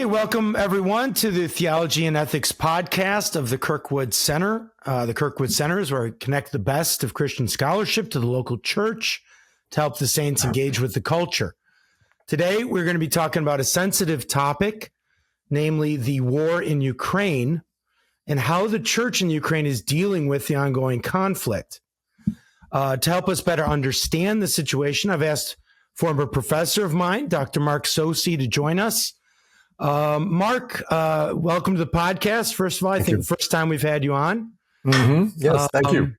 welcome everyone to the Theology and Ethics podcast of the Kirkwood Center. The Kirkwood Center is where we connect the best of Christian scholarship to the local church to help the saints engage with the culture. Today, we're going to be talking about a sensitive topic, namely the war in Ukraine and how the church in Ukraine is dealing with the ongoing conflict. To help us better understand the situation, I've asked former professor of mine, Dr. Mark Saucy, to join us. Mark, welcome to the podcast. First of all, I think first time we've had you on. Mm-hmm. Yes, thank you.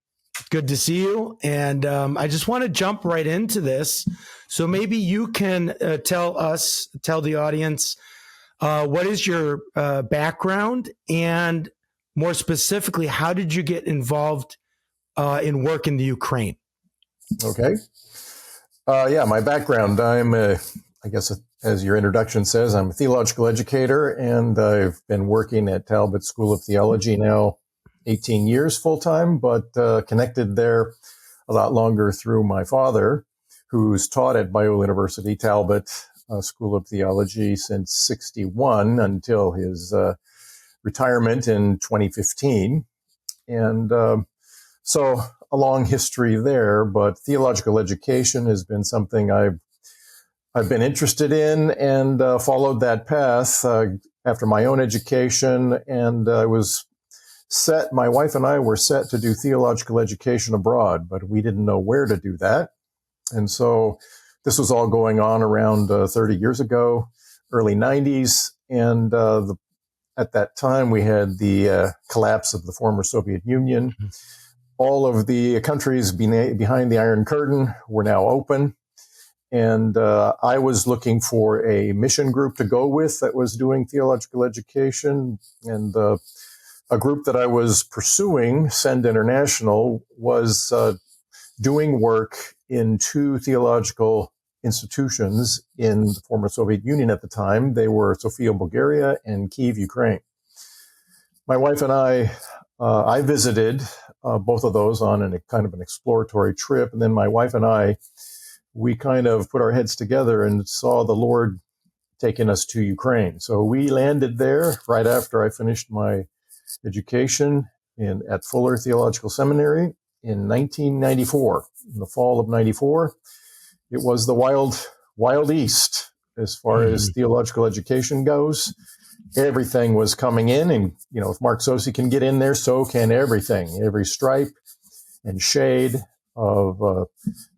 Good to see you. And I just want to jump right into this. So maybe you can tell the audience, what is your background? And more specifically, how did you get involved in work in the Ukraine? Okay. My background, I'm as your introduction says, I'm a theological educator, and I've been working at Talbot School of Theology now 18 years full-time, but connected there a lot longer through my father, who's taught at Biola University, Talbot School of Theology since 1961 until his retirement in 2015. And so a long history there, but theological education has been something I've been interested in and followed that path after my own education. And I was set, my wife and I were set to do theological education abroad, but we didn't know where to do that. And so this was all going on around 30 years ago, early 90s. And at that time, we had the collapse of the former Soviet Union. Mm-hmm. All of the countries behind the Iron Curtain were now open. And I was looking for a mission group to go with that was doing theological education. And a group that I was pursuing, Send International, was doing work in two theological institutions in the former Soviet Union at the time. They were Sofia, Bulgaria, and Kyiv, Ukraine. My wife and I visited both of those on a kind of an exploratory trip. And then my wife and I, we kind of put our heads together and saw the Lord taking us to Ukraine. So we landed there right after I finished my education at Fuller Theological Seminary in 1994. In the fall of 94, it was the wild east as far as theological education goes. Everything was coming in, and if Mark Saucy can get in there, so can everything. Every stripe and shade of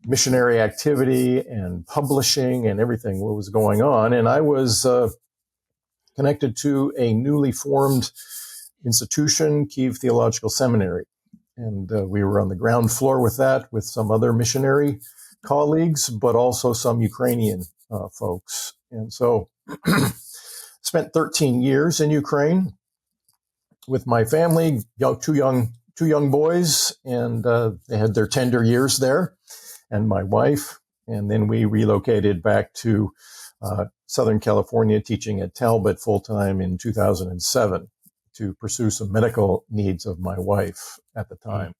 missionary activity and publishing and everything what was going on. And I was connected to a newly formed institution, Kyiv Theological Seminary. And we were on the ground floor with that, with some other missionary colleagues, but also some Ukrainian folks. And so spent 13 years in Ukraine with my family, two young boys, and they had their tender years there, and my wife. And then we relocated back to Southern California, teaching at Talbot full-time in 2007 to pursue some medical needs of my wife at the time.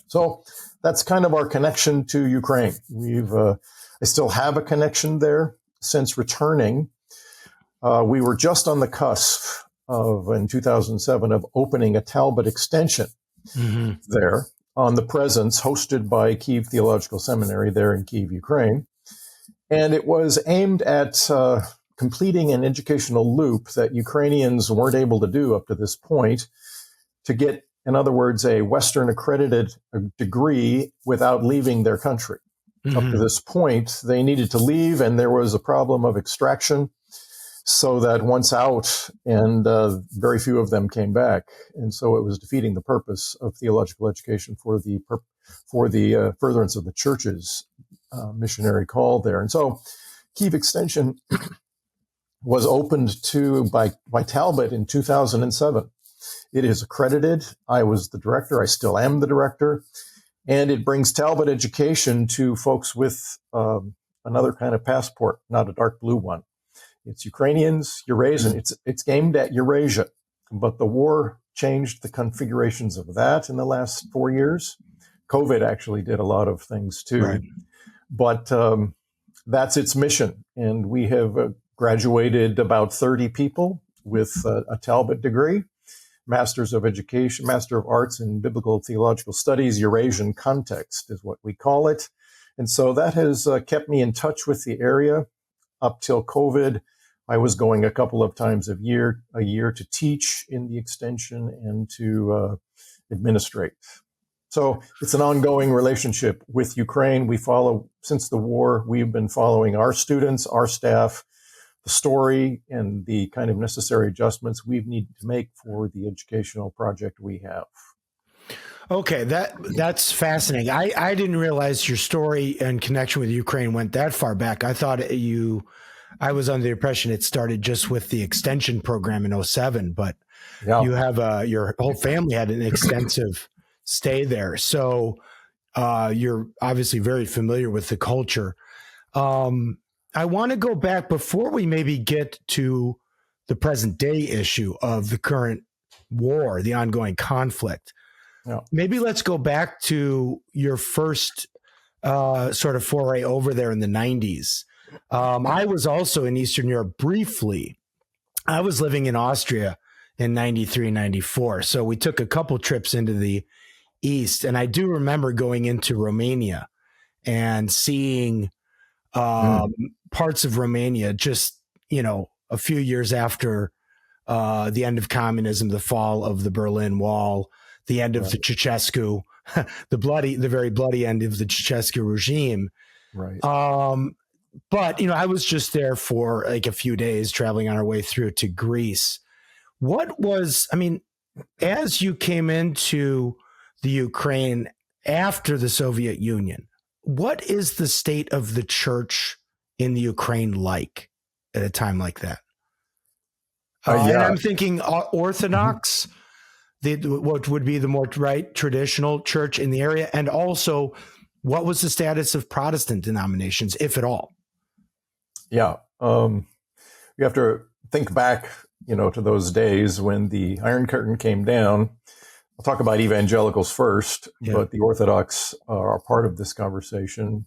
So that's kind of our connection to Ukraine. I still have a connection there since returning. We were just on the cusp in 2007 of opening a Talbot extension there on the presence hosted by Kyiv Theological Seminary there in Kyiv, Ukraine. And it was aimed at completing an educational loop that Ukrainians weren't able to do up to this point, to get, in other words, a Western accredited degree without leaving their country. Up to this point, they needed to leave, and there was a problem of extraction. So that once out, and very few of them came back, and so it was defeating the purpose of theological education for the furtherance of the church's missionary call there. And so, Kyiv Extension was opened by Talbot in 2007. It is accredited. I was the director. I still am the director, and it brings Talbot education to folks with another kind of passport, not a dark blue one. It's Ukrainians, Eurasian. It's aimed at Eurasia, but the war changed the configurations of that in the last 4 years. COVID actually did a lot of things too, right. But that's its mission. And we have graduated about 30 people with a Talbot degree, Masters of Education, Master of Arts in Biblical Theological Studies, Eurasian context is what we call it. And so that has kept me in touch with the area up till COVID. I was going a couple of times a year to teach in the extension and to administrate. So it's an ongoing relationship with Ukraine. We follow, since the war, we've been following our students, our staff, the story, and the kind of necessary adjustments we need to make for the educational project we have. Okay, that's fascinating. I didn't realize your story and connection with Ukraine went that far back. I thought I was under the impression it started just with the extension program in 2007, but you have your whole family had an extensive stay there. So you're obviously very familiar with the culture. I want to go back before we maybe get to the present day issue of the current war, the ongoing conflict. Yeah. Maybe let's go back to your first sort of foray over there in the 90s. I was also in Eastern Europe briefly. I was living in Austria in 93, 94. So we took a couple trips into the East. And I do remember going into Romania and seeing parts of Romania just, a few years after the end of communism, the fall of the Berlin Wall, the end of the Ceausescu, the very bloody end of the Ceausescu regime. Right. But, I was just there for like a few days traveling on our way through to Greece. As you came into the Ukraine after the Soviet Union, what is the state of the church in the Ukraine like at a time like that? And I'm thinking Orthodox, what would be the more traditional church in the area, and also what was the status of Protestant denominations, if at all? Yeah, you have to think back, to those days when the Iron Curtain came down. I'll talk about evangelicals first, but the Orthodox are part of this conversation.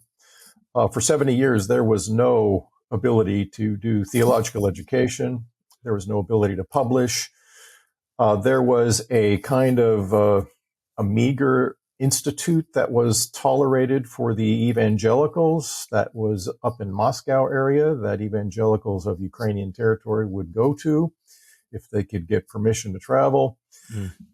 For 70 years, there was no ability to do theological education. There was no ability to publish. There was a kind of a meager institute that was tolerated for the evangelicals that was up in Moscow area that evangelicals of Ukrainian territory would go to if they could get permission to travel.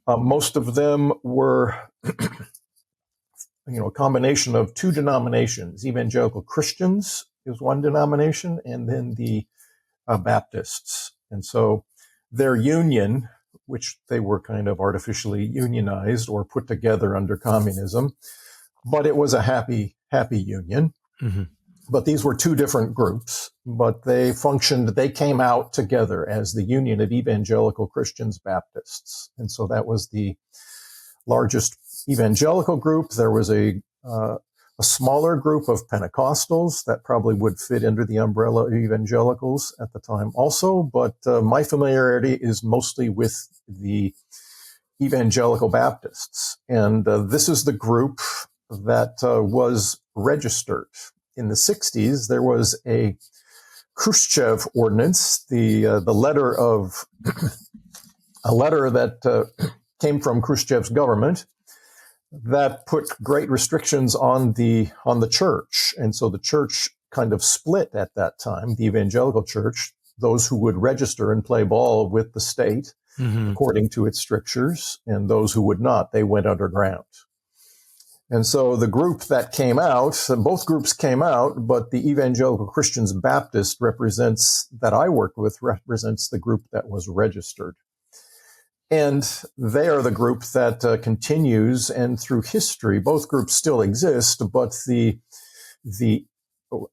Most of them were, a combination of two denominations. Evangelical Christians is one denomination, and then the Baptists. And so their union, which they were kind of artificially unionized or put together under communism, but it was a happy union. Mm-hmm. But these were two different groups, but they came out together as the Union of Evangelical Christians Baptists. And so that was the largest evangelical group. There was a smaller group of Pentecostals that probably would fit under the umbrella of evangelicals at the time also. But my familiarity is mostly with the Evangelical Baptists. And this is the group that was registered. In the 60s, there was a Khrushchev ordinance, a letter that came from Khrushchev's government that put great restrictions on the church. And so the church kind of split at that time, the evangelical church, those who would register and play ball with the state, according to its strictures, and those who would not, they went underground. And so the group that came out, both groups came out, but the Evangelical Christians Baptist that I worked with represents the group that was registered. And they are the group that continues, and through history, both groups still exist, but the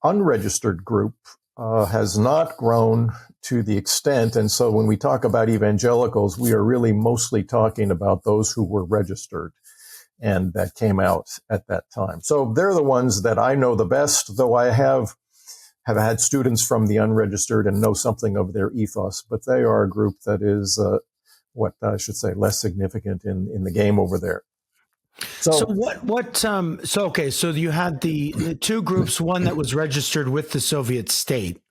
unregistered group has not grown to the extent. And so when we talk about evangelicals, we are really mostly talking about those who were registered and that came out at that time. So they're the ones that I know the best, though I have had students from the unregistered and know something of their ethos, but they are a group that is, less significant in the game over there. So you had the two groups, one that was registered with the Soviet state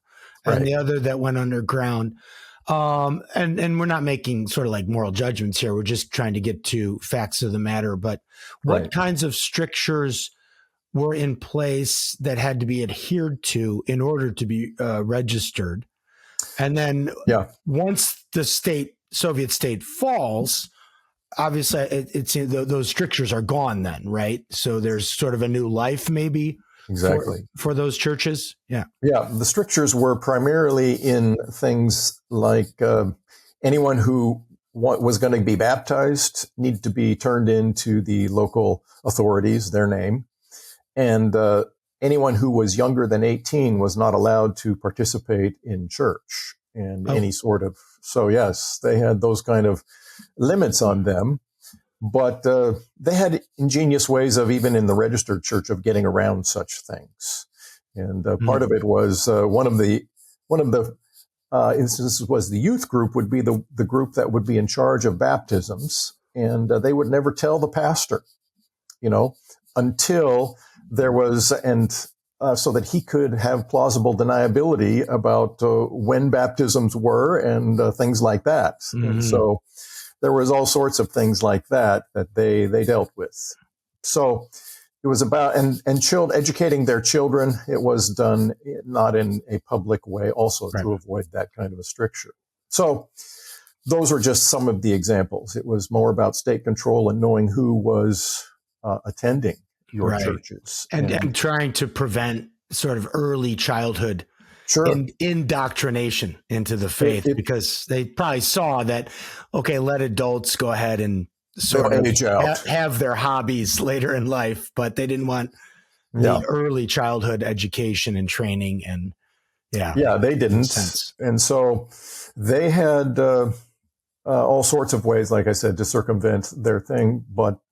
and the other that went underground. And we're not making sort of like moral judgments here. We're just trying to get to facts of the matter. But what kinds of strictures were in place that had to be adhered to in order to be registered? And then once the Soviet state falls, obviously it's those strictures are gone then, right? So there's sort of a new life maybe for those churches. Yeah. The strictures were primarily in things like anyone who was going to be baptized needed to be turned into the local authorities, their name. And anyone who was younger than 18 was not allowed to participate in church and any sort of. So yes, they had those kind of limits on them, but they had ingenious ways of, even in the registered church, of getting around such things. And part of it was one of the instances was the youth group would be the group that would be in charge of baptisms, and they would never tell the pastor, until there was, so that he could have plausible deniability about when baptisms were and things like that. And so there was all sorts of things like that they dealt with. So it was about, and educating their children. It was done not in a public way also to avoid that kind of a stricture. So those were just some of the examples. It was more about state control and knowing who was attending your churches. And trying to prevent sort of early childhood indoctrination into the faith, because they probably saw that, let adults go ahead and sort of age out, have their hobbies later in life, but they didn't want the early childhood education and training. And they didn't. And so they had all sorts of ways, like I said, to circumvent their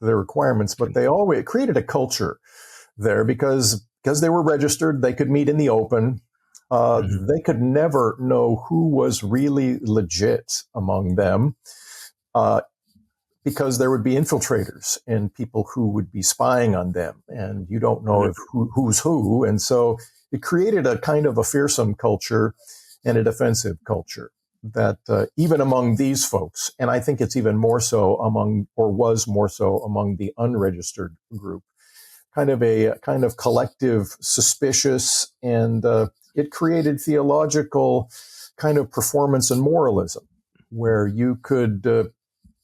requirements, but they always created a culture there because they were registered. They could meet in the open. They could never know who was really legit among them, because there would be infiltrators and people who would be spying on them, and you don't know who's who. And so it created a kind of a fearsome culture and a defensive culture that even among these folks, and I think it's even more so was more so among the unregistered group, kind of collective suspicious, and it created theological kind of performance and moralism, where you could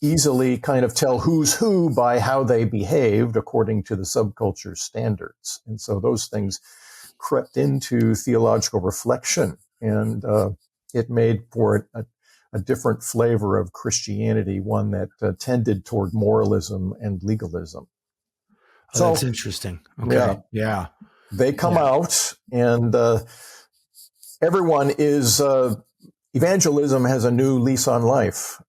easily kind of tell who's who by how they behaved according to the subculture standards. And so those things crept into theological reflection, and it made for a different flavor of Christianity, one that tended toward moralism and legalism. So that's interesting. Okay. Yeah. They come out, and everyone is, evangelism has a new lease on life.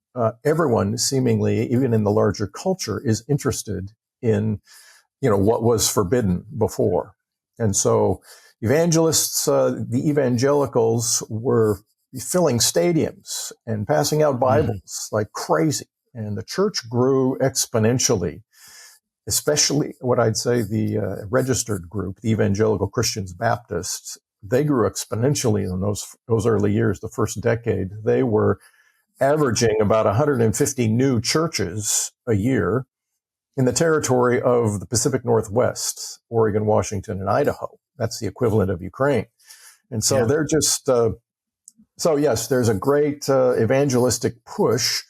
Everyone seemingly, even in the larger culture, is interested in, what was forbidden before. And so evangelists, the evangelicals, were filling stadiums and passing out Bibles like crazy. And the church grew exponentially, especially what I'd say the registered group, the Evangelical-Christians Baptists. They grew exponentially in those early years, the first decade. They were averaging about 150 new churches a year in the territory of the Pacific Northwest, Oregon, Washington, and Idaho. That's the equivalent of Ukraine. And so they're just, so yes, there's a great evangelistic push,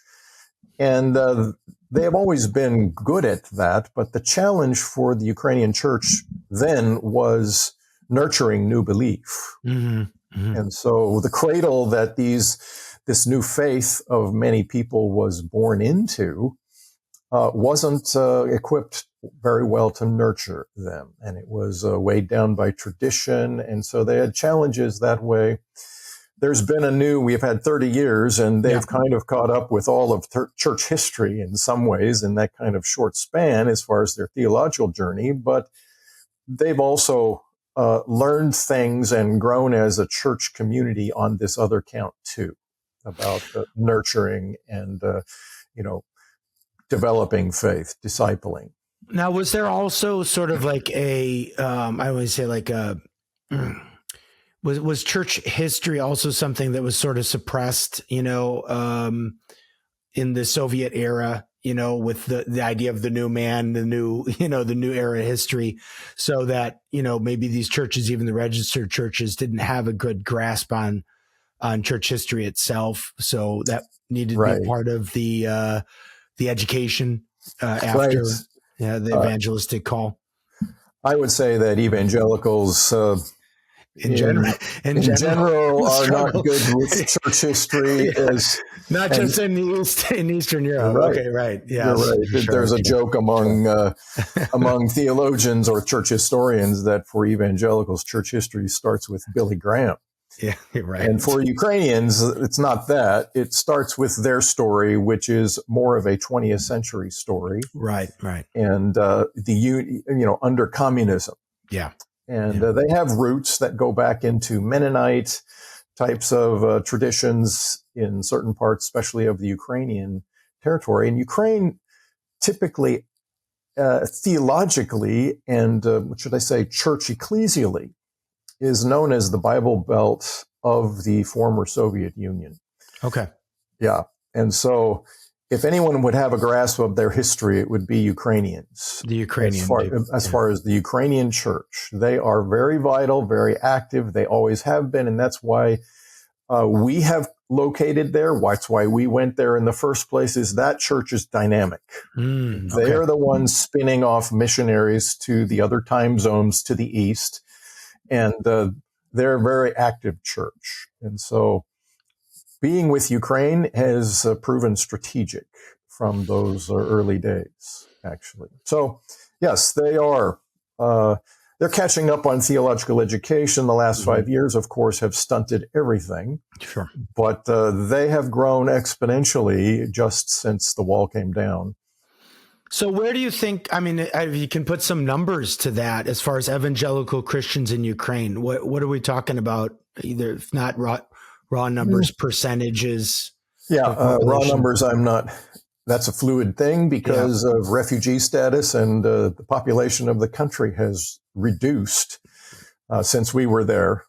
and they have always been good at that. But the challenge for the Ukrainian church then was nurturing new belief. And so the cradle that this new faith of many people was born into wasn't equipped very well to nurture them. And it was weighed down by tradition. And so they had challenges that way. There's been we've had 30 years, and they've kind of caught up with all of church history in some ways in that kind of short span as far as their theological journey. But they've also learned things and grown as a church community on this other count too, about nurturing and, developing faith, discipling. Now, was there also sort of like Was church history also something that was sort of suppressed, in the Soviet era, with the idea of the new man, the new era history, so that, maybe these churches, even the registered churches, didn't have a good grasp on church history itself. So that needed to be part of the education after the evangelistic call. I would say that evangelicals in general are not good with church history. Not just in Eastern Europe. Right. Okay, right. Yeah, you're right. There's a joke among theologians or church historians that for evangelicals, church history starts with Billy Graham. Yeah, right. And for Ukrainians, it's not that. It starts with their story, which is more of a 20th century story. Right. And under communism. Yeah. And they have roots that go back into Mennonite types of traditions in certain parts, especially of the Ukrainian territory. And Ukraine typically, theologically, and church ecclesially, is known as the Bible Belt of the former Soviet Union. Okay. Yeah. And so if anyone would have a grasp of their history, it would be Ukrainians. The Ukrainian. As far as the Ukrainian church, they are very vital, very active. They always have been. And that's why we have located there. That's why we went there in the first place, is that church is dynamic. They are the ones spinning off missionaries to the other time zones to the east. And they're a very active church. And so being with Ukraine has proven strategic from those early days, actually. So, yes, they are. They're catching up on theological education. The last 5 years, of course, have stunted everything. Sure. But they have grown exponentially just since the wall came down. So where do you think, you can put some numbers to that as far as evangelical Christians in Ukraine? What are we talking about? Either, if not raw numbers, percentages? Yeah, raw numbers, that's a fluid thing because of refugee status, and the population of the country has reduced since we were there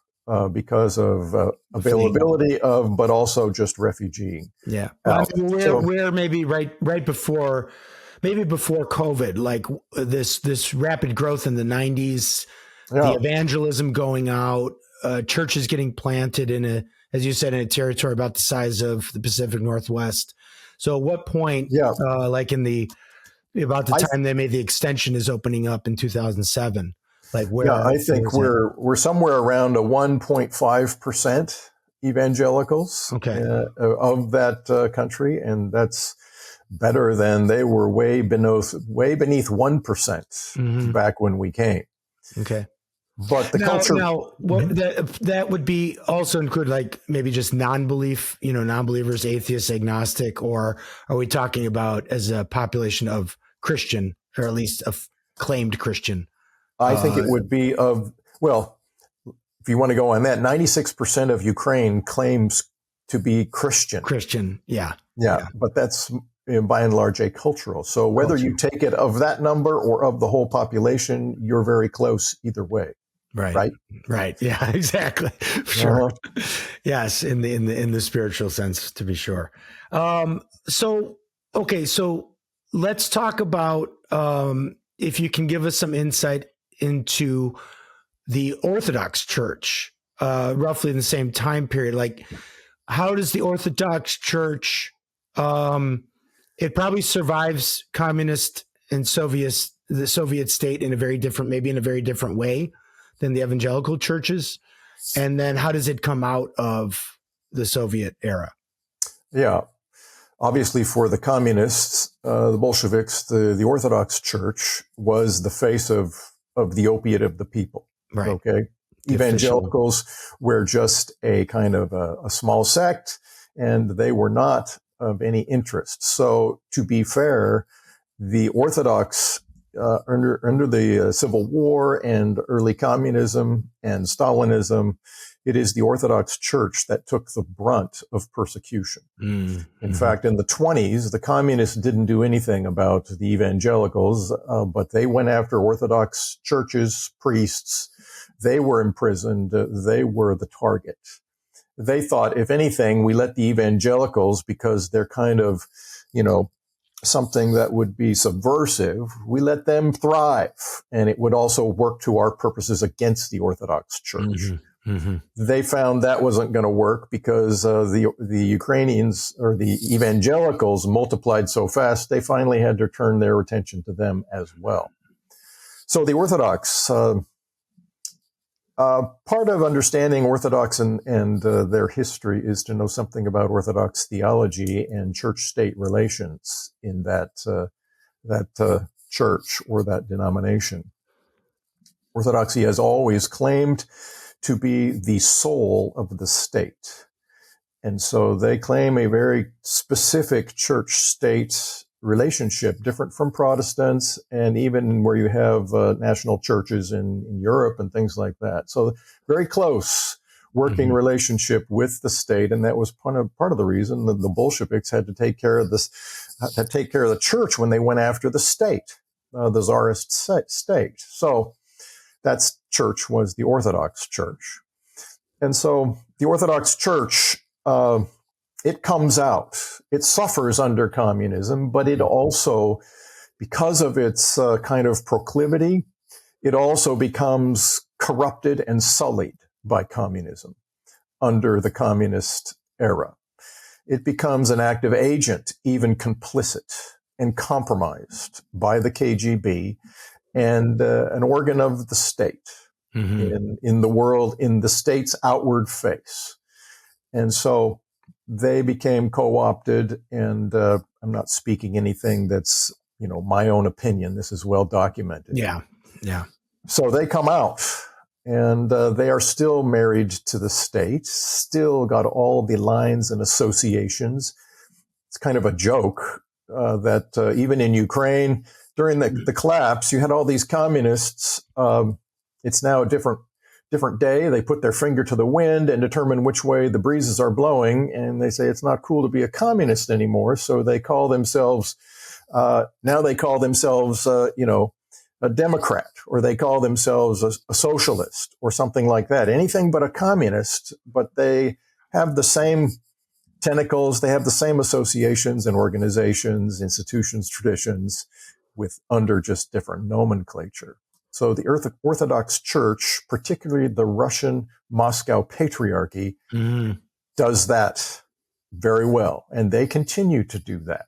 because of availability of, but also just refugee. Yeah. We're maybe right before, maybe before COVID, like this rapid growth in the 90s, the evangelism going out, churches getting planted as you said, in a territory about the size of the Pacific Northwest. So at what point, about the time they made the extension is opening up in 2007, like where? Yeah, I think we're somewhere around a 1.5% evangelicals of that country. And that's better than they were way beneath 1% back when we came. Okay. But the culture that would be also include like maybe just non-belief, non-believers, atheists, agnostic, or are we talking about as a population of Christian, or at least of claimed Christian? I think it would be if you want to go on that, 96% of Ukraine claims to be Christian. Christian, yeah. But that's by and large acultural. So whether you take it of that number or of the whole population, you're very close either way. Right. Yeah, exactly. Sure. Yes. In the spiritual sense, to be sure. So let's talk about, if you can give us some insight into the Orthodox Church, roughly in the same time period. Like, how does the Orthodox Church, it probably survives communist and the Soviet state in a very different way than the evangelical churches. And then how does it come out of the Soviet era? Yeah. Obviously, for the communists, the Bolsheviks, the Orthodox Church was the face of the opiate of the people. Right. Okay. Evangelicals were just a kind of a small sect, and they were not of any interest. So, to be fair, the Orthodox under the Civil War and early communism and Stalinism, it is the Orthodox Church that took the brunt of persecution. In fact, in the 1920s, the communists didn't do anything about the evangelicals, but they went after Orthodox churches, priests, They were imprisoned. They were the target. They thought, if anything, we let the evangelicals, because they're kind of, something that would be subversive, we let them thrive. And it would also work to our purposes against the Orthodox Church. Mm-hmm. Mm-hmm. They found that wasn't going to work because the Ukrainians or the evangelicals multiplied so fast, they finally had to turn their attention to them as well. So the Orthodox, part of understanding Orthodox and their history is to know something about Orthodox theology and church-state relations in that church or that denomination. Orthodoxy has always claimed to be the soul of the state. And so they claim a very specific church-state relationship, different from Protestants, and even where you have national churches in Europe and things like that. So very close working relationship with the state, and that was part of the reason that the Bolsheviks had to take care of the church when they went after the state, the Tsarist state. So that church was the Orthodox Church, and so the Orthodox Church. It comes out. It suffers under communism, but it also, because of its kind of proclivity, it also becomes corrupted and sullied by communism under the communist era. It becomes an active agent, even complicit and compromised by the KGB and an organ of the state in the world, in the state's outward face. And so they became co-opted, and I'm not speaking anything that's, my own opinion. This is well documented. Yeah. So they come out, and they are still married to the state, still got all the lines and associations. It's kind of a joke that even in Ukraine, during the collapse, you had all these communists. It's now a different day. They put their finger to the wind and determine which way the breezes are blowing. And they say it's not cool to be a communist anymore. So they call themselves, a Democrat, or they call themselves a socialist or something like that. Anything but a communist, but they have the same tentacles. They have the same associations and organizations, institutions, traditions under just different nomenclature. So the Orthodox Church, particularly the Russian Moscow Patriarchy, does that very well, and they continue to do that.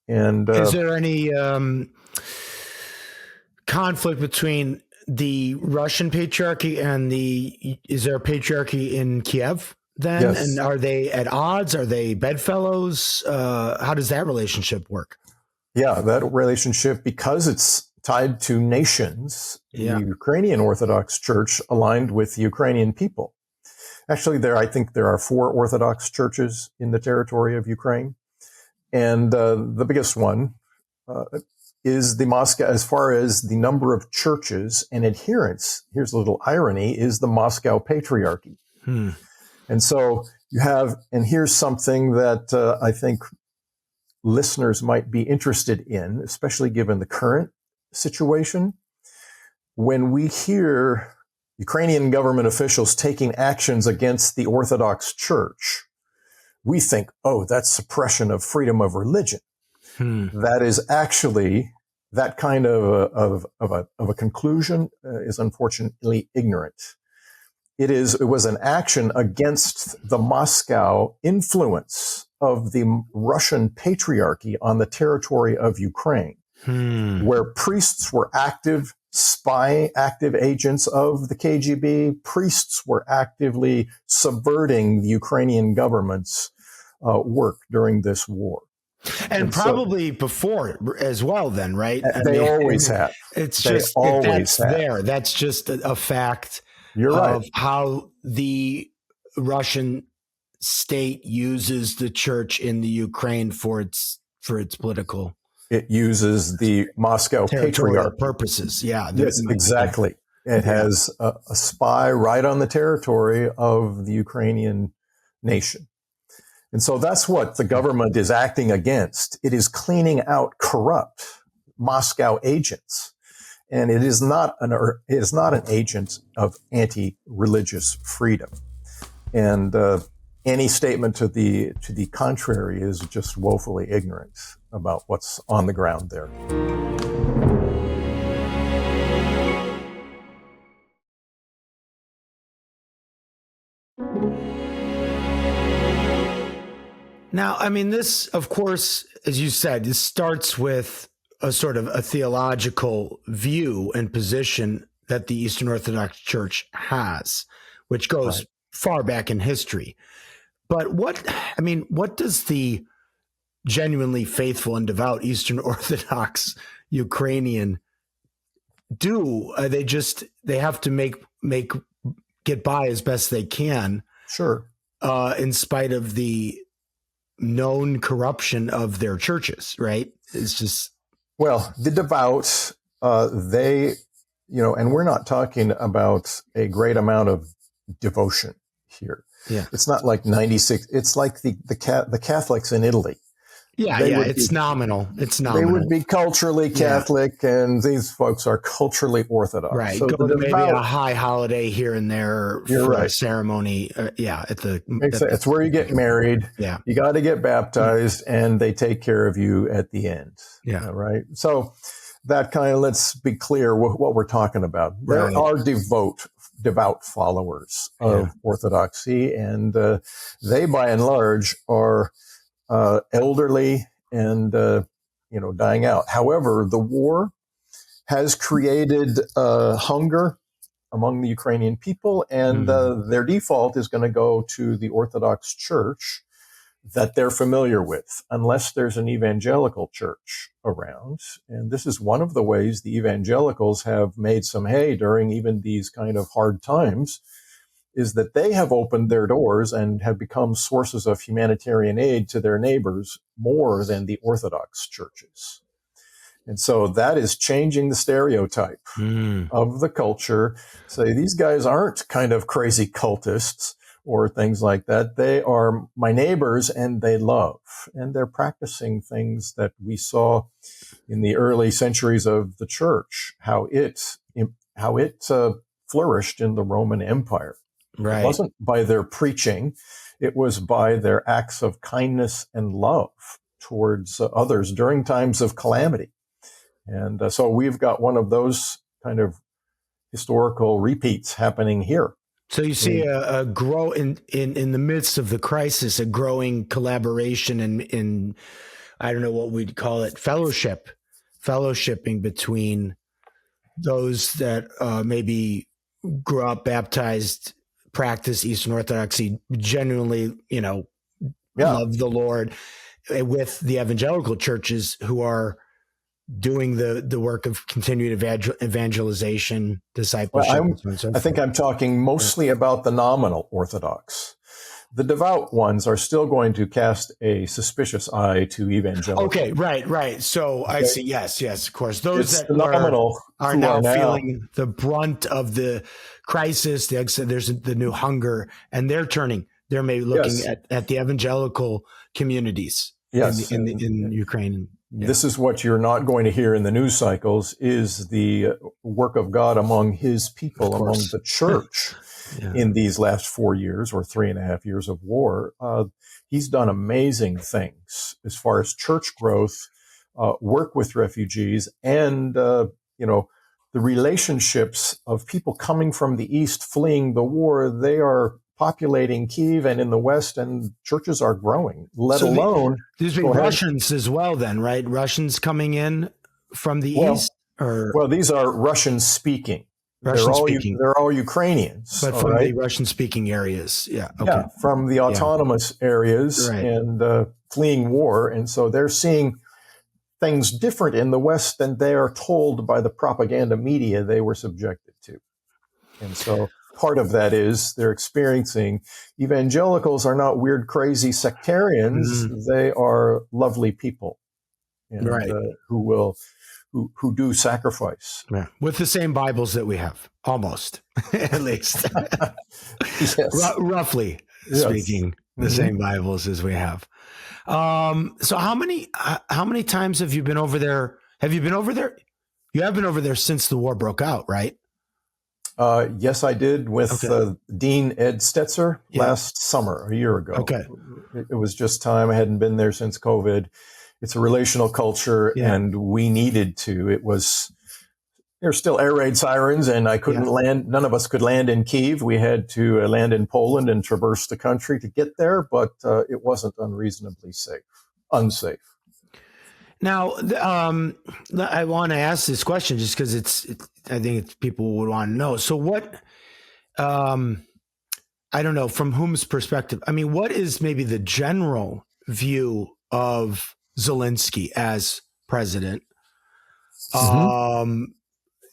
And is there any conflict between the Russian Patriarchy and is there a patriarchy in Kyiv then? Yes. And are they at odds? Are they bedfellows? How does that relationship work? Yeah, that relationship, because it's tied to nations, the Ukrainian Orthodox Church aligned with the Ukrainian people. Actually, I think there are 4 Orthodox churches in the territory of Ukraine. And the biggest one is the Moscow, as far as the number of churches and adherents, here's a little irony, is the Moscow Patriarchy. And so and here's something that I think listeners might be interested in, especially given the current situation. When we hear Ukrainian government officials taking actions against the Orthodox Church, we think, oh, that's suppression of freedom of religion. That is actually, that kind of a conclusion is unfortunately ignorant. It was an action against the Moscow influence of the Russian Patriarchy on the territory of Ukraine, where priests were active agents of the KGB. Priests were actively subverting the Ukrainian government's work during this war. And probably before as well then, right? They always have. It's just, that's just a fact. You're right. Of how the Russian state uses the church in the Ukraine for its political. It uses the Moscow Patriarchy purposes. Yeah. Yes, exactly. It has a spy right on the territory of the Ukrainian nation. And so that's what the government is acting against. It is cleaning out corrupt Moscow agents. and it is not an agent of anti-religious freedom. And any statement to the contrary is just woefully ignorant about what's on the ground there. Now, I mean, this, of course, as you said, this starts with a sort of a theological view and position that the Eastern Orthodox Church has, which goes far back in history. But what does the genuinely faithful and devout Eastern Orthodox Ukrainian do? They have to get by as best they can. Sure. In spite of the known corruption of their churches, right? It's just, well, the devout, and we're not talking about a great amount of devotion here. Yeah. It's not like 96. It's like the Catholics in Italy. It's nominal. It's nominal. They would be culturally Catholic, and these folks are culturally Orthodox. Right. So go to maybe a high holiday here and there for a ceremony. It's where you get married. Yeah. You got to get baptized, and they take care of you at the end. Yeah. Right. So that kind of, let's be clear what we're talking about. There are devout followers of Orthodoxy, and they, by and large, are elderly and, dying out. However, the war has created hunger among the Ukrainian people, and their default is going to go to the Orthodox Church that they're familiar with, unless there's an evangelical church around. And this is one of the ways the evangelicals have made some hay during even these kind of hard times, is that they have opened their doors and have become sources of humanitarian aid to their neighbors more than the Orthodox churches. And so that is changing the stereotype of the culture. Say, these guys aren't kind of crazy cultists or things like that. They are my neighbors, and they love, and they're practicing things that we saw in the early centuries of the church, how it flourished in the Roman Empire. Right. It wasn't by their preaching. It was by their acts of kindness and love towards others during times of calamity. And so we've got one of those kind of historical repeats happening here. So you see a grow in the midst of the crisis, a growing collaboration in I don't know what we'd call it, fellowshipping between those that maybe grew up baptized, practice Eastern Orthodoxy, genuinely, love the Lord, with the evangelical churches who are doing the work of continued evangelization, discipleship. I think I'm talking mostly about the nominal Orthodox. The devout ones are still going to cast a suspicious eye to evangelical. Okay, right. So I see. Yes, of course. Those that are now feeling the brunt of the crisis, there's the new hunger, and they're maybe looking at the evangelical communities in Ukraine. Yeah. This is what you're not going to hear in the news cycles, is the work of God among his people, among the church in these last 4 years or 3.5 years of war. He's done amazing things as far as church growth, work with refugees, and, the relationships of people coming from the East fleeing the war. They are populating Kyiv and in the West, and churches are growing, these being Russians as well then, right? Russians coming in from the East? Well, these are Russian-speaking. They're all Ukrainians. But from the Russian-speaking areas, from the autonomous areas and fleeing war. And so they're seeing things different in the West than they are told by the propaganda media they were subjected to. And so part of that is they're experiencing evangelicals are not weird, crazy sectarians. They are lovely people, and, who do sacrifice. Yeah. With the same Bibles that we have, almost, at least. Roughly speaking, the same Bibles as we have. So how many times have you been over there? Have you been over there You have been over there since the war broke out, right? Yes, I did with Dean Ed Stetzer last summer, a year ago. Okay. It was just time. I hadn't been there since COVID. It's a relational culture, and we needed to. There's still air raid sirens, and I couldn't land. None of us could land in Kyiv. We had to land in Poland and traverse the country to get there, but it wasn't unreasonably unsafe. Now, I want to ask this question just because I think people would want to know. So what, I don't know, from whom's perspective, I mean, what is maybe the general view of Zelensky as president? Mm-hmm.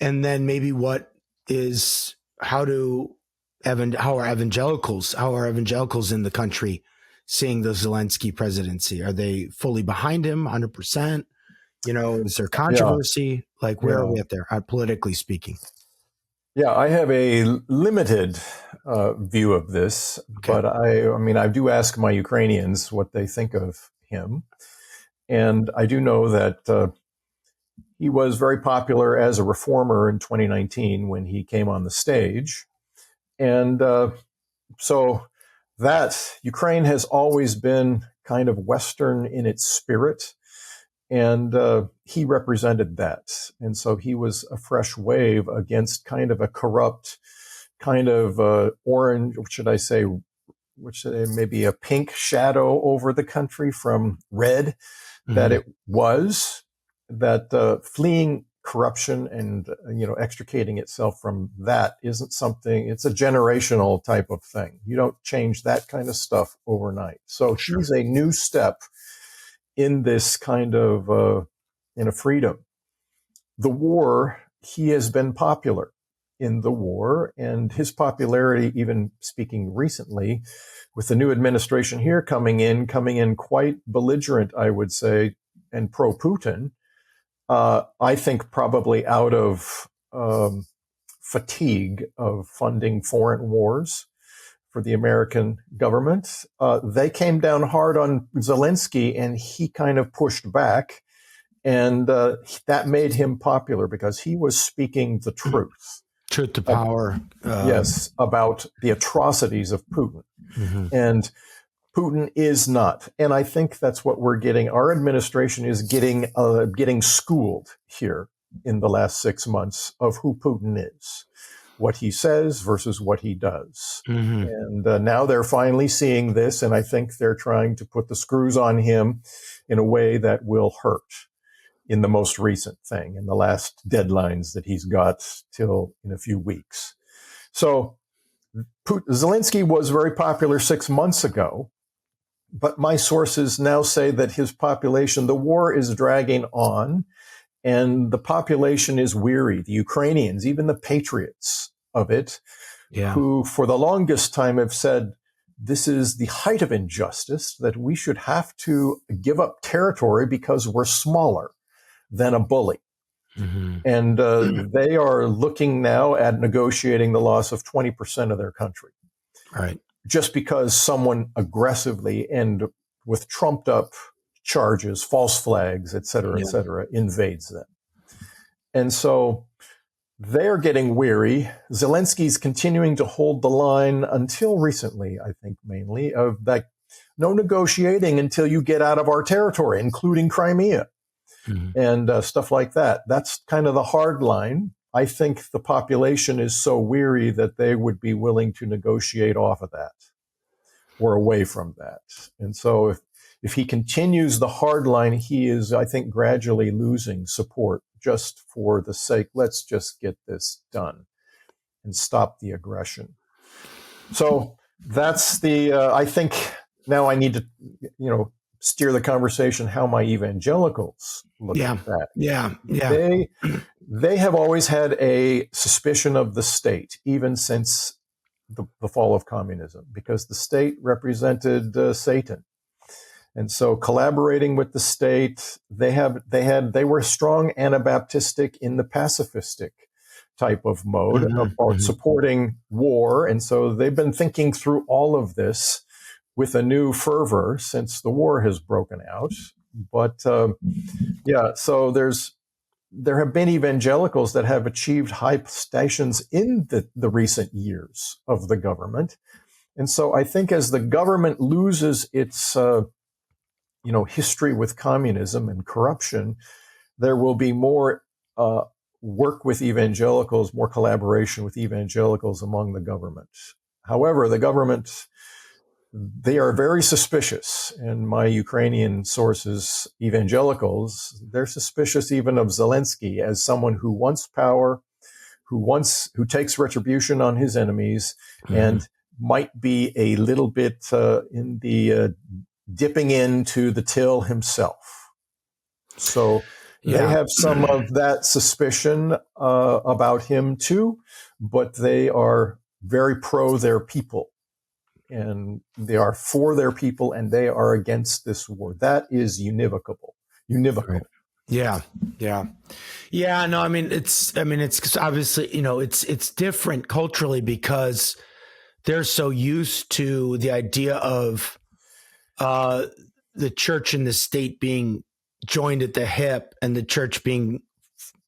And then maybe how are evangelicals in the country seeing the Zelensky presidency? Are they fully behind him 100%? Is there controversy? Like, where are we at there, politically speaking? Yeah, I have a limited view of this, but I do ask my Ukrainians what they think of him. And I do know that he was very popular as a reformer in 2019 when he came on the stage. And so that Ukraine has always been kind of Western in its spirit. And he represented that. And so he was a fresh wave against kind of a corrupt, kind of orange, maybe a pink shadow over the country from red, that it was, that fleeing corruption and, extricating itself from that isn't something, it's a generational type of thing. You don't change that kind of stuff overnight. So he's a new step in this kind of in a freedom. The war, he has been popular in the war, and his popularity, even speaking recently, with the new administration here coming in quite belligerent, I would say, and pro-Putin. I think probably out of fatigue of funding foreign wars for the American government. They came down hard on Zelensky, and he kind of pushed back. And that made him popular because he was speaking the truth. Truth to power. Yes, about the atrocities of Putin. Mm-hmm. And Putin is not. And I think that's what we're getting. Our administration is getting schooled here in the last 6 months of who Putin is, what he says versus what he does. Mm-hmm. And now they're finally seeing this, and I think they're trying to put the screws on him in a way that will hurt in the most recent thing, in the last deadlines that he's got till in a few weeks. So Zelensky was very popular 6 months ago, but my sources now say that his population, the war is dragging on, and the population is weary. The Ukrainians, even the patriots of it, who for the longest time have said, this is the height of injustice, that we should have to give up territory because we're smaller than a bully. Mm-hmm. And they are looking now at negotiating the loss of 20% of their country. Right. Just because someone aggressively and with trumped up charges, false flags, et cetera, invades them. And so they're getting weary. Zelensky's continuing to hold the line until recently, I think mainly, of that no negotiating until you get out of our territory, including Crimea. Mm-hmm. And stuff like that. That's kind of the hard line. I think the population is so weary that they would be willing to negotiate off of that or away from that. And so if he continues the hard line, he is, I think, gradually losing support just for the sake, let's just get this done and stop the aggression. So that's I think now I need to, steer the conversation how my evangelicals look at that. Yeah. They have always had a suspicion of the state, even since the fall of communism, because the state represented Satan. And so collaborating with the state, they were strong Anabaptistic in the pacifistic type of mode about supporting war. And so they've been thinking through all of this with a new fervor since the war has broken out. But so there's there have been evangelicals that have achieved high stations in the recent years of the government. And so I think as the government loses its, history with communism and corruption, there will be more work with evangelicals, more collaboration with evangelicals among the government. However, the government, they are very suspicious. And my Ukrainian sources, evangelicals, they're suspicious even of Zelensky as someone who wants power, who takes retribution on his enemies, and might be a little bit in the dipping into the till himself. So they have some of that suspicion about him too, but they are very pro their people, and they are for their people, and they are against this war. That is univocal. Right. Yeah. No, I mean, it's obviously, it's different culturally because they're so used to the idea of the church and the state being joined at the hip, and the church being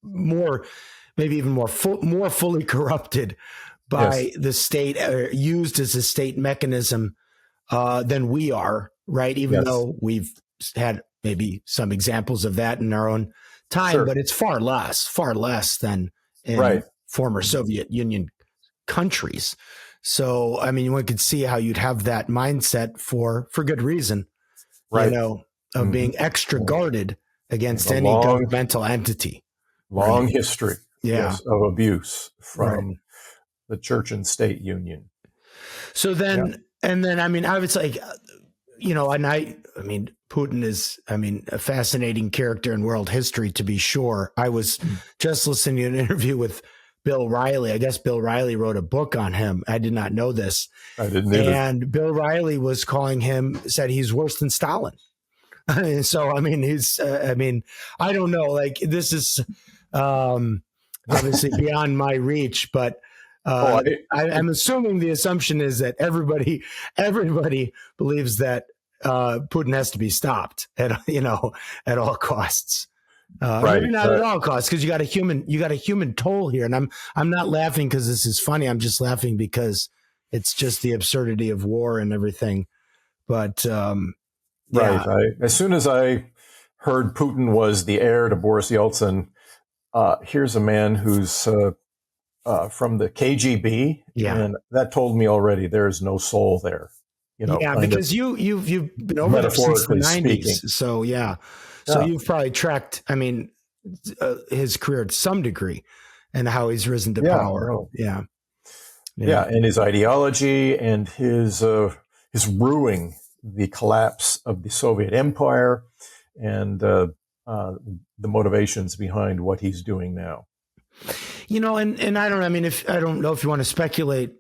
maybe even more fully corrupted by the state, used as a state mechanism than we are, right? Even though we've had maybe some examples of that in our own time, but it's far less than in former Soviet Union countries. So, I mean, one could see how you'd have that mindset for good reason, of being extra guarded against any governmental entity. Long history of abuse from the church and state union. So then, and then, I mean, I was like, Putin is, a fascinating character in world history, to be sure. I was just listening to an interview with Bill Riley. I guess Bill Riley wrote a book on him. I did not know this. I didn't either. And Bill Riley was said he's worse than Stalin. So, I mean, I don't know. Like, this is obviously beyond my reach, but I'm assuming the assumption is that everybody believes that Putin has to be stopped at all costs. Maybe not at all costs, because you got a human toll here, and I'm not laughing because this is funny. I'm just laughing because it's just the absurdity of war and everything. But as soon as I heard Putin was the heir to Boris Yeltsin, here's a man who's from the KGB, and that told me already there is no soul there. Because you've been over there since the 90s, so So you've probably tracked, his career to some degree and how he's risen to power. Yeah, and his ideology and his ruining the collapse of the Soviet Empire and the motivations behind what he's doing now. And I don't know if you want to speculate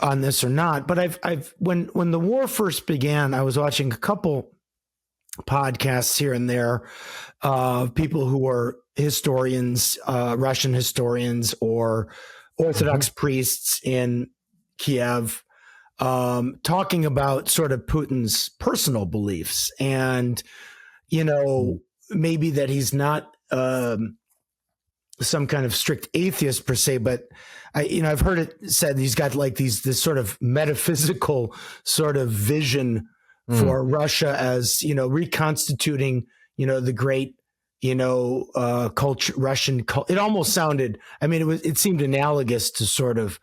on this or not, but when the war first began, I was watching a couple podcasts here and there of people who were historians, Russian historians or Orthodox priests in Kyiv, talking about sort of Putin's personal beliefs and, maybe that he's not some kind of strict atheist per se, but I've heard it said he's got like this sort of metaphysical sort of vision for Russia as, reconstituting, the great, culture, Russian culture. It almost sounded, it seemed analogous to sort of,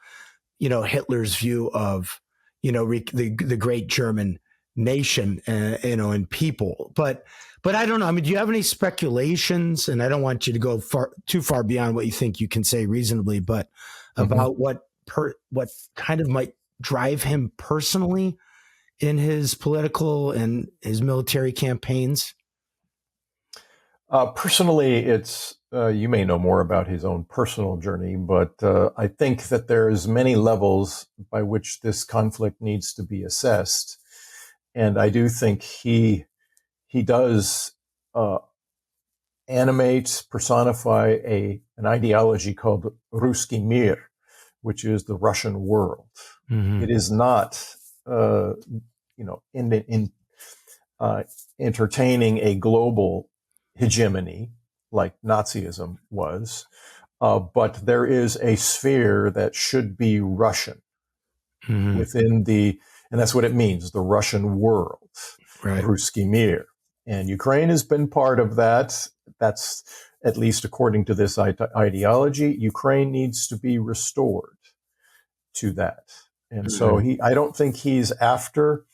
Hitler's view of, the great German nation, and people. But I don't know. Do you have any speculations? And I don't want you to go too far beyond what you think you can say reasonably, but about what kind of might drive him personally in his political and his military campaigns? Personally, it's you may know more about his own personal journey, but I think that there's many levels by which this conflict needs to be assessed, and I do think he does animate, personify an ideology called Rússkiy Mir, which is the Russian world. It is not entertaining a global hegemony like Nazism was, but there is a sphere that should be Russian within and that's what it means, the Russian world, Right. Rússkiy Mir. And Ukraine has been part of that. That's, at least according to this ideology, Ukraine needs to be restored to that. And so I don't think he's after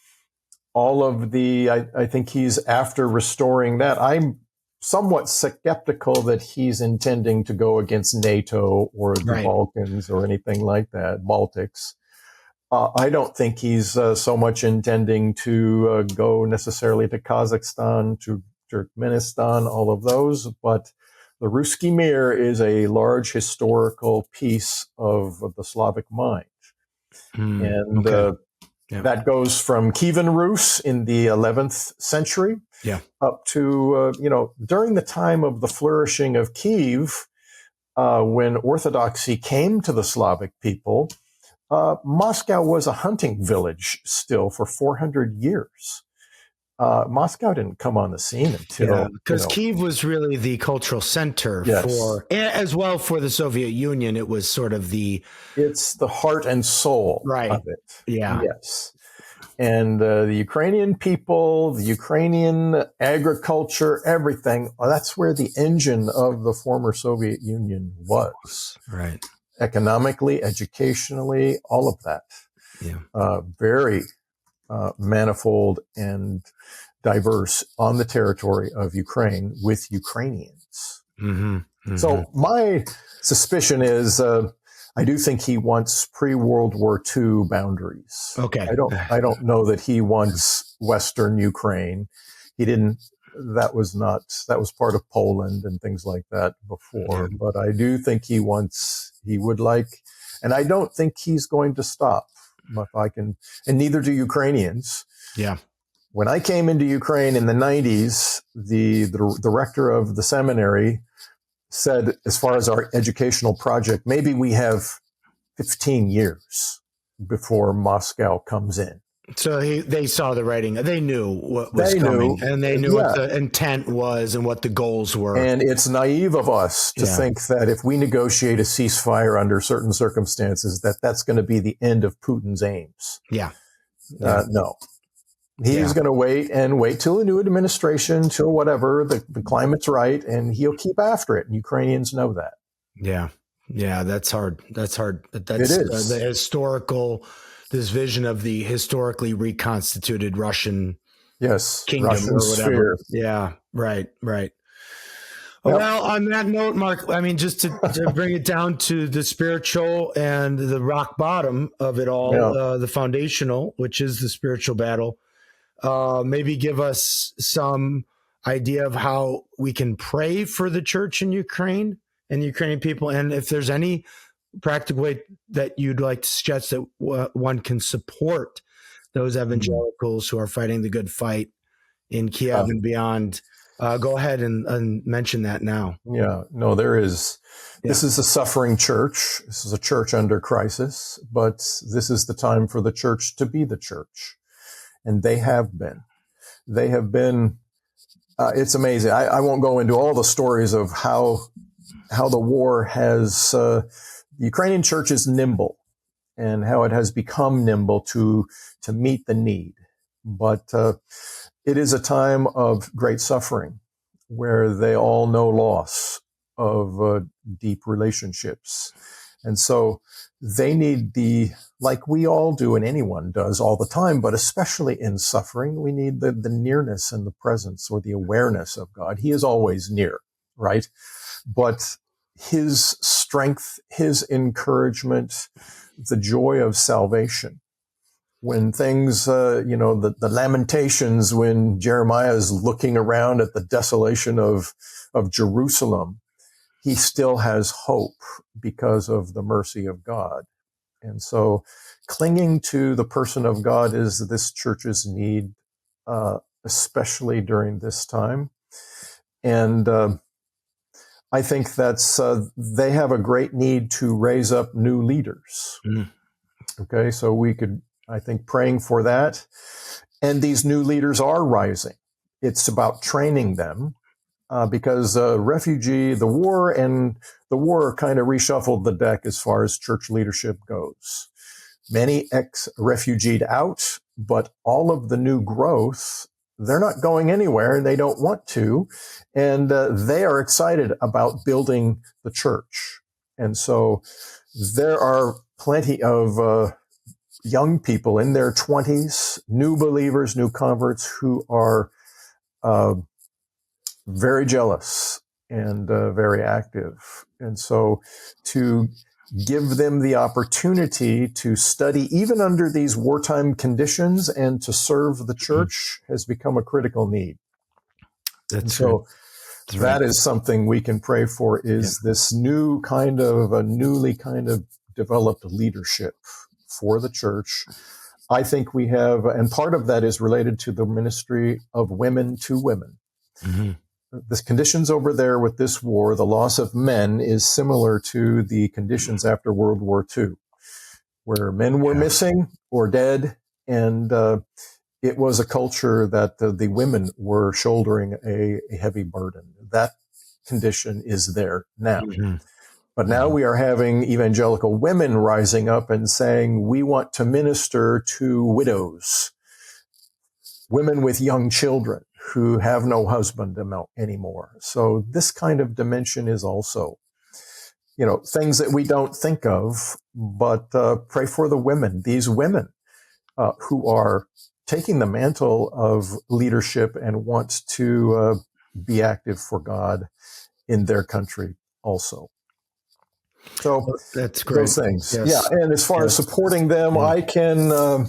all of I think he's after restoring that. I'm somewhat skeptical that he's intending to go against NATO or the Balkans or anything like that, Baltics. I don't think he's so much intending to go necessarily to Kazakhstan, to Turkmenistan, all of those, but the Rússkiy Mir is a large historical piece of the Slavic mind. And that goes from Kievan Rus in the 11th century up to, during the time of the flourishing of Kyiv, when Orthodoxy came to the Slavic people, Moscow was a hunting village still for 400 years. Moscow didn't come on the scene until... because Kyiv was really the cultural center as well for the Soviet Union. It was sort of it's the heart and soul of it. Yeah. Yes. And the Ukrainian people, the Ukrainian agriculture, everything, that's where the engine of the former Soviet Union was. Right. Economically, educationally, all of that. Yeah. Very manifold and diverse on the territory of Ukraine with Ukrainians. So my suspicion is I do think he wants pre-World War II boundaries. Okay. I don't know that he wants Western Ukraine. He didn't. That was part of Poland and things like that before. But I do think he would like, and I don't think he's going to stop. If I can, and neither do Ukrainians. Yeah. When I came into Ukraine in the 90s, the director of the seminary said, as far as our educational project, maybe we have 15 years before Moscow comes in. So they saw the writing. They knew what was coming. And they knew what the intent was and what the goals were. And it's naive of us to think that if we negotiate a ceasefire under certain circumstances, that's going to be the end of Putin's aims. No. He's going to wait till a new administration, till whatever, the climate's right, and he'll keep after it. And Ukrainians know that. Yeah. Yeah, that's hard. That's hard. But It is. This vision of the historically reconstituted Russian kingdom Russian or whatever. sphere. Yeah, right. Well, on that note, Mark, I mean, just to bring it down to the spiritual and the rock bottom of it all, the foundational, which is the spiritual battle, maybe give us some idea of how we can pray for the church in Ukraine and the Ukrainian people, and if there's any practical way that you'd like to suggest that one can support those evangelicals who are fighting the good fight in Kiev and beyond. Go ahead and mention that now. Yeah, no, there is. This is a suffering church. This is a church under crisis, but this is the time for the church to be the church. And they have been. It's amazing. I won't go into all the stories of how the war has, the Ukrainian church is nimble and how it has become nimble to meet the need. But it is a time of great suffering where they all know loss of deep relationships. And so they need like we all do and anyone does all the time, but especially in suffering, we need the nearness and the presence or the awareness of God. He is always near, right? But his strength, his encouragement, the joy of salvation. When things, the lamentations, when Jeremiah is looking around at the desolation of Jerusalem, he still has hope because of the mercy of God. And so clinging to the person of God is this church's need, especially during this time. And I think that's they have a great need to raise up new leaders. Okay, so we could, I think, praying for that. And these new leaders are rising. It's about training them. because the war kind of reshuffled the deck as far as church leadership goes. Many ex-refugeed out, but all of the new growth, they're not going anywhere and they don't want to. And they are excited about building the church. And so there are plenty of young people in their 20s, new believers, new converts who are very jealous and very active. And so to give them the opportunity to study even under these wartime conditions and to serve the church has become a critical need. That's so That's that right. is something we can pray for, is this newly kind of developed leadership for the church. I think we have, and part of that is related to the ministry of women to women. Mm-hmm. The conditions over there with this war, the loss of men, is similar to the conditions after World War II, where men were missing or dead, and it was a culture that the women were shouldering a heavy burden. That condition is there now. Mm-hmm. But now we are having evangelical women rising up and saying, we want to minister to widows, women with young children who have no husband anymore. So this kind of dimension is also, things that we don't think of, but pray for the women, these women who are taking the mantle of leadership and want to be active for God in their country also. So that's great. Those things. Yes. Yeah. And as far as supporting them, I can, the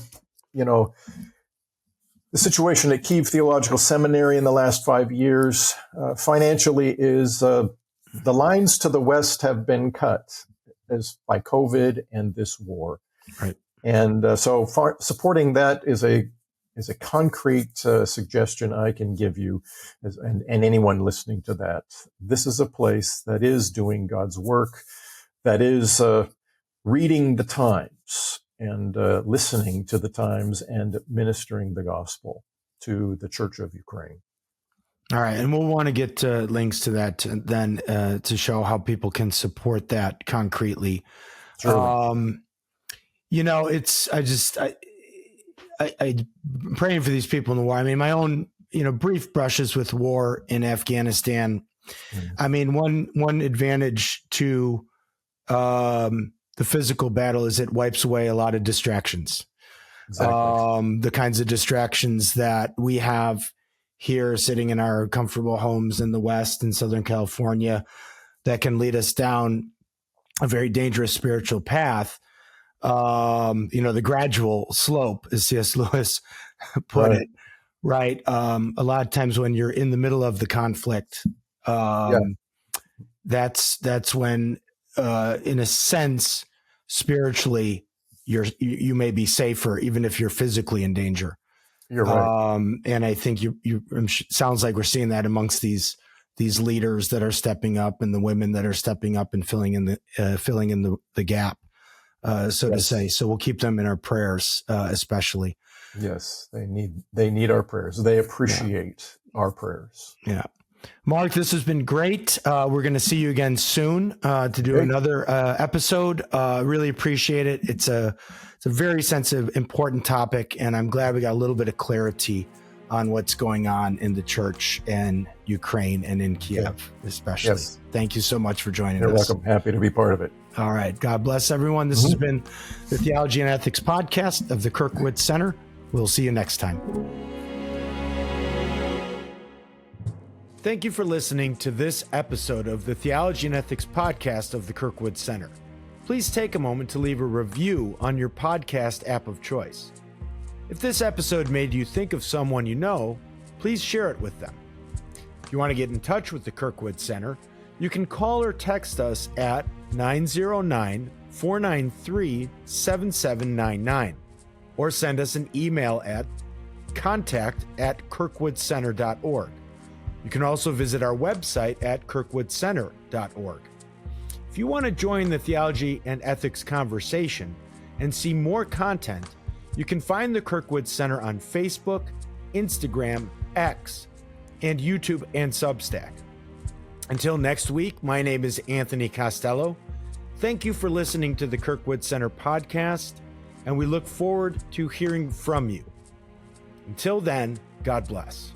situation at Kyiv Theological Seminary in the last 5 years, financially is, the lines to the West have been cut by COVID and this war. Right. And so supporting that is a concrete suggestion I can give you, and anyone listening to that. This is a place that is doing God's work, that is reading the times and listening to the times and ministering the gospel to the Church of Ukraine. All right. And we'll want to get links to that then to show how people can support that concretely. Sure. I'm praying for these people in the war. I mean, my own, brief brushes with war in Afghanistan. Mm-hmm. I mean, one advantage to the physical battle is it wipes away a lot of distractions. Exactly. The kinds of distractions that we have here sitting in our comfortable homes in the West in Southern California that can lead us down a very dangerous spiritual path. The gradual slope, as C.S. Lewis put it, right? A lot of times when you're in the middle of the conflict, that's when, in a sense, spiritually, you may be safer, even if you're physically in danger. You're right. And I think sounds like we're seeing that amongst these leaders that are stepping up and the women that are stepping up and filling in the gap. To say. So we'll keep them in our prayers, especially. Yes, they need our prayers. They appreciate our prayers. Yeah. Mark, this has been great. We're going to see you again soon to do another episode. Really appreciate it. It's a very sensitive, important topic, and I'm glad we got a little bit of clarity on what's going on in the church in Ukraine and in Kyiv, especially. Yes. Thank you so much for joining us. You're welcome. Happy to be part of it. All right. God bless everyone. This has been the Theology and Ethics podcast of the Kirkwood Center. We'll see you next time. Thank you for listening to this episode of the Theology and Ethics podcast of the Kirkwood Center. Please take a moment to leave a review on your podcast app of choice. If this episode made you think of someone you know, please share it with them. If you want to get in touch with the Kirkwood Center, you can call or text us at 909-493-7799 or send us an email at contact@kirkwoodcenter.org. You can also visit our website at kirkwoodcenter.org. If you want to join the Theology and Ethics conversation and see more content, you can find the Kirkwood Center on Facebook, Instagram, X, and YouTube and Substack. Until next week, my name is Anthony Costello. Thank you for listening to the Kirkwood Center podcast, and we look forward to hearing from you. Until then, God bless.